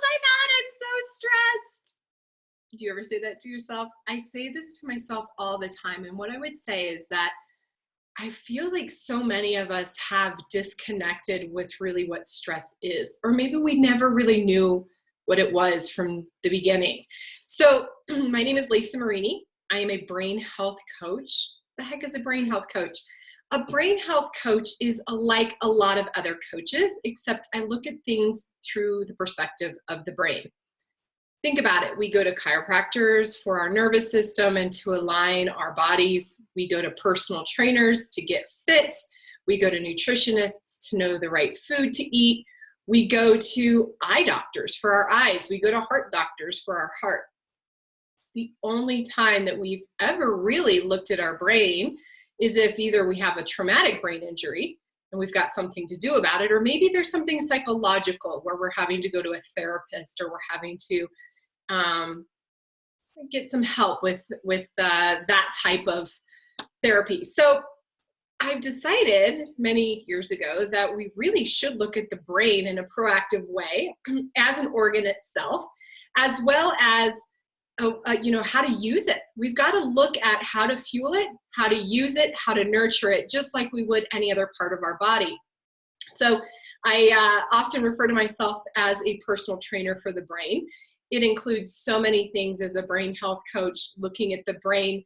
my God, I'm so stressed. Do you ever say that to yourself? I say this to myself all the time. And what I would say is that I feel like so many of us have disconnected with really what stress is, or maybe we never really knew what it was from the beginning. So my name is Lisa Marini. I am a brain health coach. The heck is a brain health coach? A brain health coach is like a lot of other coaches, except I look at things through the perspective of the brain. Think about it. We go to chiropractors for our nervous system and to align our bodies. We go to personal trainers to get fit. We go to nutritionists to know the right food to eat. We go to eye doctors for our eyes. We go to heart doctors for our heart. The only time that we've ever really looked at our brain is if either we have a traumatic brain injury and we've got something to do about it, or maybe there's something psychological where we're having to go to a therapist or we're having to get some help with that type of therapy. So I've decided many years ago that we really should look at the brain in a proactive way as an organ itself, as well as how to use it. We've got to look at how to fuel it, how to use it, how to nurture it, just like we would any other part of our body. So I often refer to myself as a personal trainer for the brain. It includes so many things as a brain health coach, looking at the brain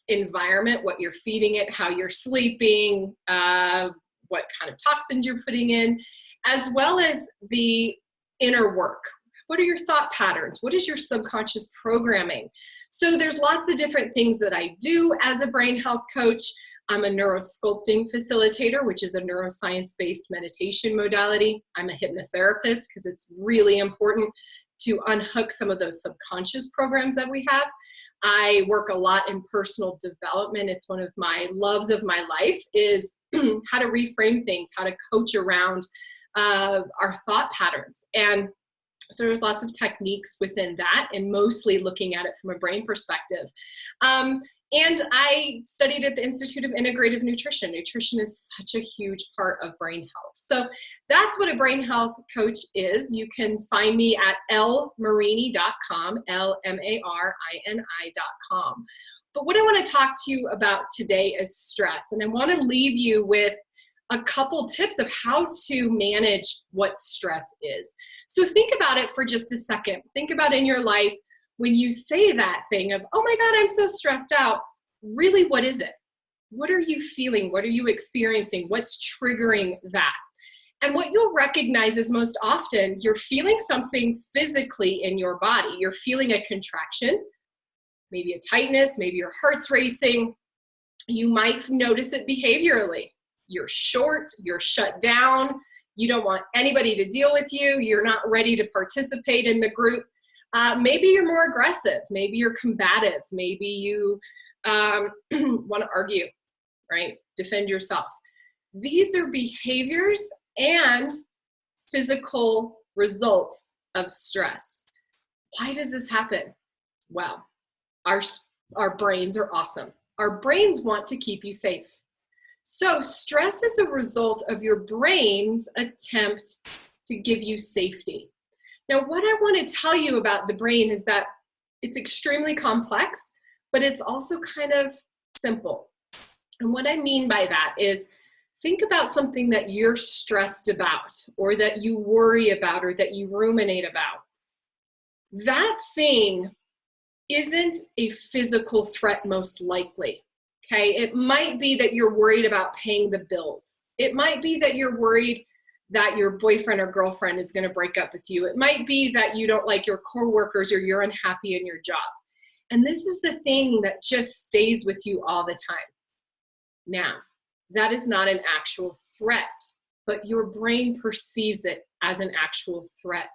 environment, what you're feeding it, how you're sleeping, what kind of toxins you're putting in, as well as the inner work. What are your thought patterns? What is your subconscious programming? So there's lots of different things that I do as a brain health coach. I'm a neurosculpting facilitator, which is a neuroscience-based meditation modality. I'm a hypnotherapist because it's really important to unhook some of those subconscious programs that we have. I work a lot in personal development. It's one of my loves of my life is how to reframe things, how to coach around our thought patterns. And so there's lots of techniques within that and mostly looking at it from a brain perspective. And I studied at the Institute of Integrative Nutrition. Nutrition is such a huge part of brain health. So that's what a brain health coach is. You can find me at lmarini.com, LMARINI.com. But what I want to talk to you about today is stress. And I want to leave you with a couple tips of how to manage what stress is. So think about it for just a second. Think about in your life when you say that thing of, oh my God, I'm so stressed out. Really, what is it? What are you feeling? What are you experiencing? What's triggering that? And what you'll recognize is most often you're feeling something physically in your body. You're feeling a contraction, maybe a tightness, maybe your heart's racing. You might notice it behaviorally. You're short, you're shut down, you don't want anybody to deal with you, you're not ready to participate in the group. Maybe you're more aggressive, maybe you're combative, maybe you want to argue, right? Defend yourself. These are behaviors and physical results of stress. Why does this happen? Well, our brains are awesome. Our brains want to keep you safe. So stress is a result of your brain's attempt to give you safety. Now, what I want to tell you about the brain is that it's extremely complex, but it's also kind of simple. And what I mean by that is think about something that you're stressed about or that you worry about or that you ruminate about. That thing isn't a physical threat most likely. Okay, it might be that you're worried about paying the bills. It might be that you're worried that your boyfriend or girlfriend is going to break up with you. It might be that you don't like your coworkers or you're unhappy in your job. And this is the thing that just stays with you all the time. Now, that is not an actual threat, but your brain perceives it as an actual threat.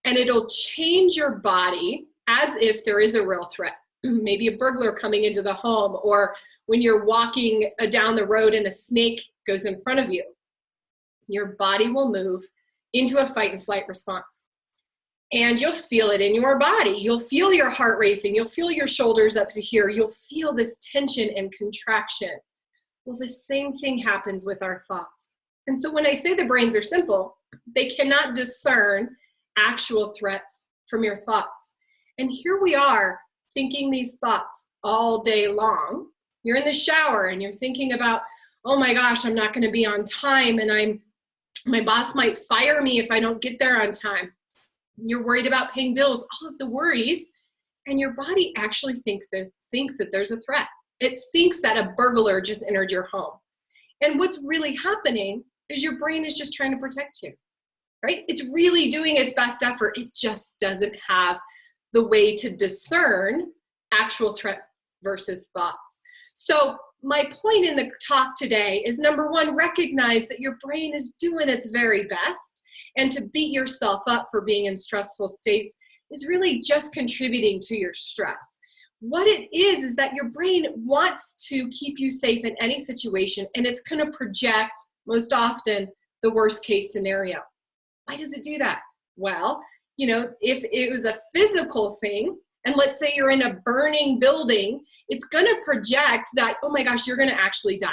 And it'll change your body as if there is a real threat. Maybe a burglar coming into the home, or when you're walking down the road and a snake goes in front of you, your body will move into a fight and flight response. And you'll feel it in your body. You'll feel your heart racing. You'll feel your shoulders up to here. You'll feel this tension and contraction. Well, the same thing happens with our thoughts. And so when I say the brains are simple, they cannot discern actual threats from your thoughts. And here we are thinking these thoughts all day long. You're in the shower and you're thinking about, oh my gosh, I'm not going to be on time, and my boss might fire me if I don't get there on time. You're worried about paying bills, all of the worries, and your body actually thinks that there's a threat. It thinks that a burglar just entered your home. And what's really happening is your brain is just trying to protect you, right? It's really doing its best effort. It just doesn't have the way to discern actual threat versus thoughts. So my point in the talk today is, number one, recognize that your brain is doing its very best, and to beat yourself up for being in stressful states is really just contributing to your stress. What it is that your brain wants to keep you safe in any situation, and it's going to project, most often, the worst case scenario. Why does it do that? Well, if it was a physical thing, and let's say you're in a burning building, it's going to project that, oh my gosh, you're going to actually die.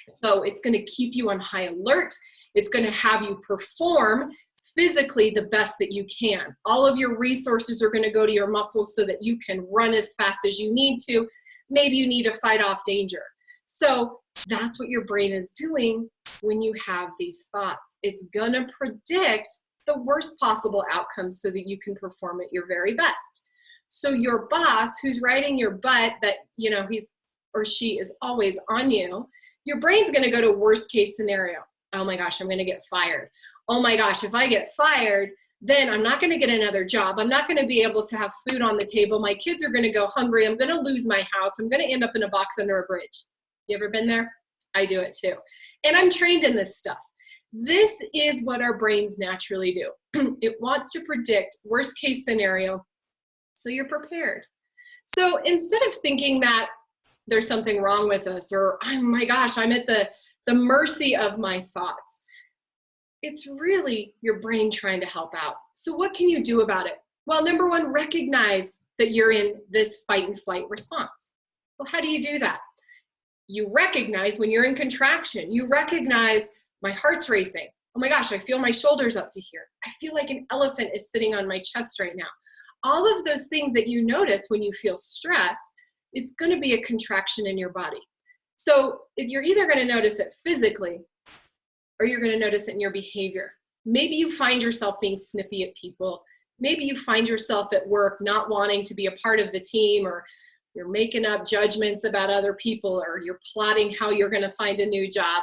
So it's going to keep you on high alert. It's going to have you perform physically the best that you can. All of your resources are going to go to your muscles so that you can run as fast as you need to. Maybe you need to fight off danger. So that's what your brain is doing when you have these thoughts. It's going to predict the worst possible outcome so that you can perform at your very best. So your boss, who's riding your butt, that he's or she is always on you, your brain's going to go to worst case scenario. Oh my gosh, I'm going to get fired. Oh my gosh, if I get fired, then I'm not going to get another job. I'm not going to be able to have food on the table. My kids are going to go hungry. I'm going to lose my house. I'm going to end up in a box under a bridge. You ever been there? I do it too. And I'm trained in this stuff. This is what our brains naturally do. It wants to predict worst case scenario, so you're prepared. So instead of thinking that there's something wrong with us, or oh my gosh, I'm at the mercy of my thoughts, it's really your brain trying to help out. So what can you do about it? Well, number one, recognize that you're in this fight and flight response. Well, how do you do that? You recognize when you're in contraction. You recognize my heart's racing. Oh my gosh, I feel my shoulders up to here. I feel like an elephant is sitting on my chest right now. All of those things that you notice when you feel stress, it's going to be a contraction in your body. So if you're either going to notice it physically, or you're going to notice it in your behavior. Maybe you find yourself being snippy at people. Maybe you find yourself at work not wanting to be a part of the team, or you're making up judgments about other people, or you're plotting how you're going to find a new job.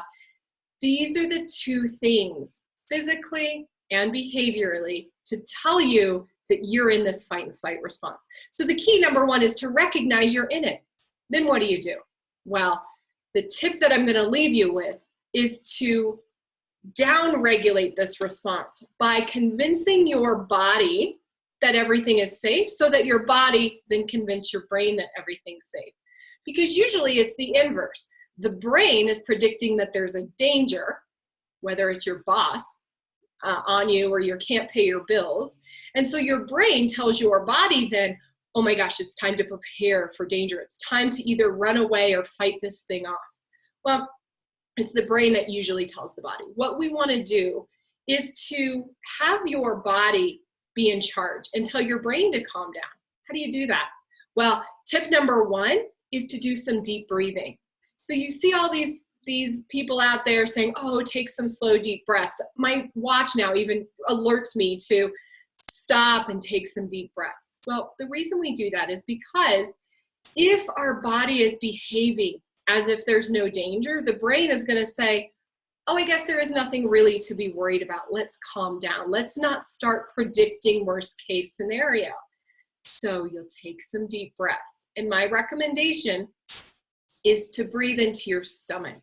These are the two things, physically and behaviorally, to tell you that you're in this fight and flight response. So the key, number one, is to recognize you're in it. Then what do you do? Well, the tip that I'm going to leave you with is to down-regulate this response by convincing your body that everything is safe, so that your body then convince your brain that everything's safe. Because usually it's the inverse. The brain is predicting that there's a danger, whether it's your boss on you, or you can't pay your bills. And so your brain tells your body then, oh my gosh, it's time to prepare for danger. It's time to either run away or fight this thing off. Well, it's the brain that usually tells the body. What we want to do is to have your body be in charge and tell your brain to calm down. How do you do that? Well, tip number one is to do some deep breathing. So you see all these people out there saying, oh, take some slow, deep breaths. My watch now even alerts me to stop and take some deep breaths. Well, the reason we do that is because if our body is behaving as if there's no danger, the brain is going to say, oh, I guess there is nothing really to be worried about. Let's calm down. Let's not start predicting worst case scenario. So you'll take some deep breaths. And my recommendation is to breathe into your stomach.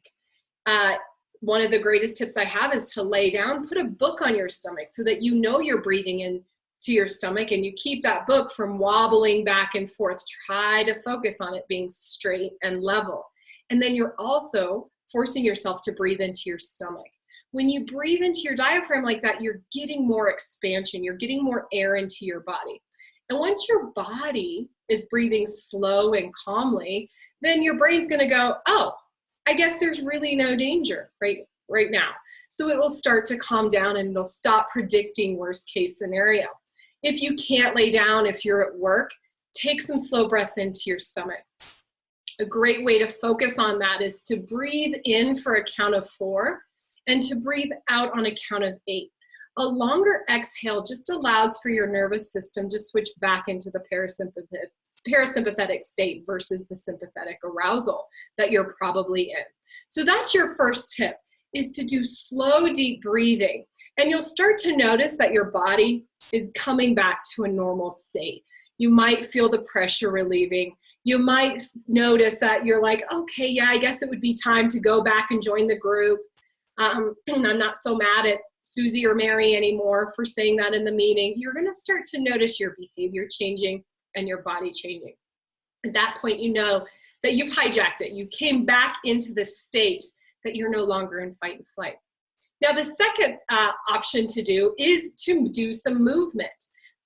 One of the greatest tips I have is to lay down, put a book on your stomach so that you know you're breathing into your stomach, and you keep that book from wobbling back and forth. Try to focus on it being straight and level. And then you're also forcing yourself to breathe into your stomach. When you breathe into your diaphragm like that, you're getting more expansion. You're getting more air into your body. And once your body is breathing slow and calmly, then your brain's going to go, oh, I guess there's really no danger, right? right now. So it will start to calm down and it'll stop predicting worst case scenario. If you can't lay down, if you're at work, take some slow breaths into your stomach. A great way to focus on that is to breathe in for a count of 4 and to breathe out on a count of 8. A longer exhale just allows for your nervous system to switch back into the parasympathetic state versus the sympathetic arousal that you're probably in. So that's your first tip, is to do slow, deep breathing. And you'll start to notice that your body is coming back to a normal state. You might feel the pressure relieving. You might notice that you're like, okay, yeah, I guess it would be time to go back and join the group. I'm not so mad at Susie or Mary anymore for saying that in the meeting. You're going to start to notice your behavior changing and your body changing. At that point, you know that you've hijacked it. You've came back into the state that you're no longer in fight and flight. Now, the second option to do is to do some movement.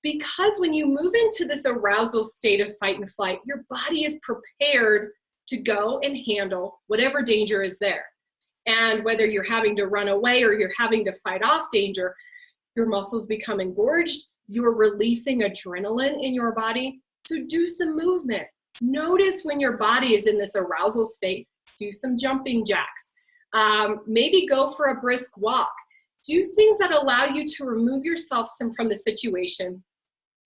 Because when you move into this arousal state of fight and flight, your body is prepared to go and handle whatever danger is there. And whether you're having to run away or you're having to fight off danger, your muscles become engorged, you're releasing adrenaline in your body. So do some movement. Notice when your body is in this arousal state, do some jumping jacks. Maybe go for a brisk walk. Do things that allow you to remove yourself from the situation,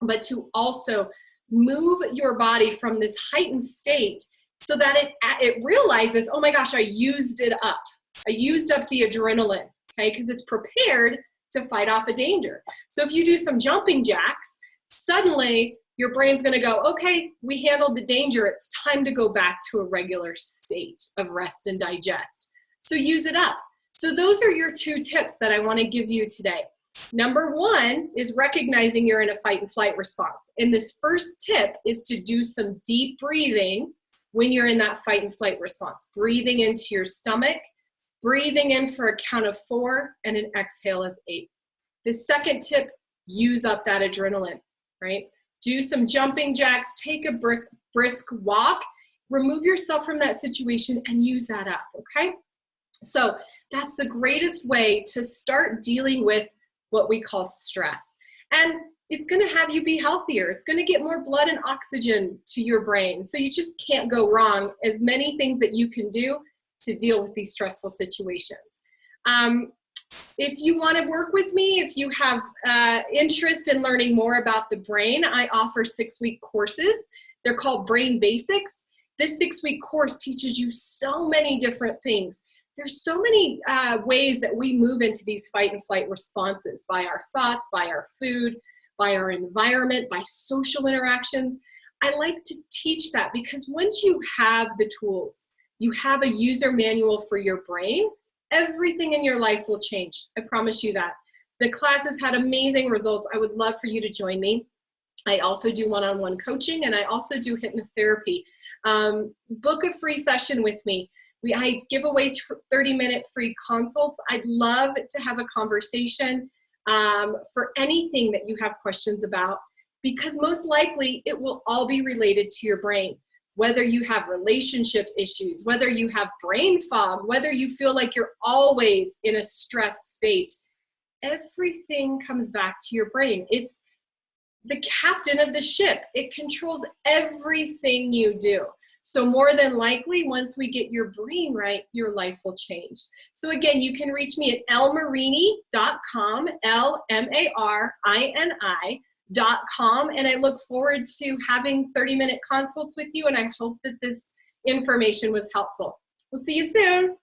but to also move your body from this heightened state so that it realizes, oh my gosh, I used it up. I used up the adrenaline, okay? Because it's prepared to fight off a danger. So if you do some jumping jacks, suddenly your brain's gonna go, okay, we handled the danger. It's time to go back to a regular state of rest and digest. So use it up. So those are your 2 tips that I wanna give you today. Number 1 is recognizing you're in a fight and flight response. And this first tip is to do some deep breathing when you're in that fight and flight response. Breathing into your stomach, breathing in for a count of 4 and an exhale of 8. The second tip, use up that adrenaline, right? Do some jumping jacks, take a brisk walk, remove yourself from that situation and use that up, okay? So that's the greatest way to start dealing with what we call stress. And it's gonna have you be healthier. It's gonna get more blood and oxygen to your brain. So you just can't go wrong. As many things that you can do to deal with these stressful situations. If you wanna work with me, if you have interest in learning more about the brain, I offer 6-week courses. They're called Brain Basics. This 6-week course teaches you so many different things. There's so many ways that we move into these fight and flight responses, by our thoughts, by our food, by our environment, by social interactions. I like to teach that because once you have the tools, you have a user manual for your brain, everything in your life will change. I promise you that. The class has had amazing results. I would love for you to join me. I also do one-on-one coaching and I also do hypnotherapy. Book a free session with me. I give away 30-minute free consults. I'd love to have a conversation for anything that you have questions about, because most likely it will all be related to your brain. Whether you have relationship issues, whether you have brain fog, whether you feel like you're always in a stress state, everything comes back to your brain. It's the captain of the ship. It controls everything you do. So more than likely, once we get your brain right, your life will change. So again, you can reach me at lmarini.com, LMARINI.com, and I look forward to having 30-minute consults with you, and I hope that this information was helpful. We'll see you soon.